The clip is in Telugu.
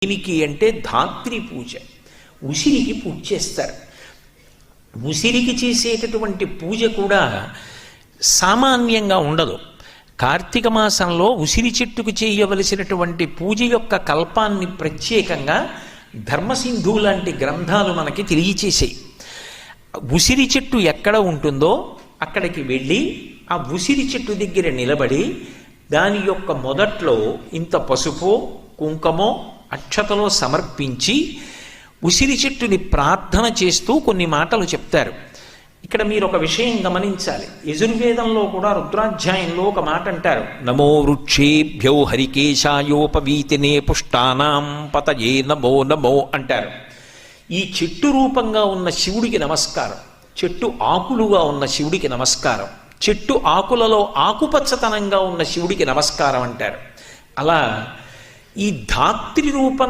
దీనికి అంటే ధాత్రి పూజ. ఉసిరికి పూజ చేస్తారు. ఉసిరికి చేసేటటువంటి పూజ కూడా సామాన్యంగా ఉండదు. కార్తీక మాసంలో ఉసిరి చెట్టుకు చేయవలసినటువంటి పూజ యొక్క కల్పాన్ని ప్రత్యేకంగా ధర్మసింధు లాంటి గ్రంథాలు మనకి తెలియచేసాయి. ఉసిరి చెట్టు ఎక్కడ ఉంటుందో అక్కడికి వెళ్ళి ఆ ఉసిరి చెట్టు దగ్గర నిలబడి దాని యొక్క మొదట్లో ఇంత పసుపు కుంకుమో అక్షతలో సమర్పించి ఉసిరి చెట్టుని ప్రార్థన చేస్తూ కొన్ని మాటలు చెప్తారు. ఇక్కడ మీరు ఒక విషయం గమనించాలి. యజుర్వేదంలో కూడా రుద్రాధ్యాయంలో ఒక మాట అంటారు, నమో వృక్షేభ్యో హరికేశాయోపవీతినే పుష్టానాం పతయే నమో నమో అంటారు. ఈ చెట్టు రూపంగా ఉన్న శివుడికి నమస్కారం, చెట్టు ఆకులుగా ఉన్న శివుడికి నమస్కారం, చెట్టు ఆకులలో ఆకుపచ్చతనంగా ఉన్న శివుడికి నమస్కారం అంటారు. అలా ఈ ధాత్రి రూపం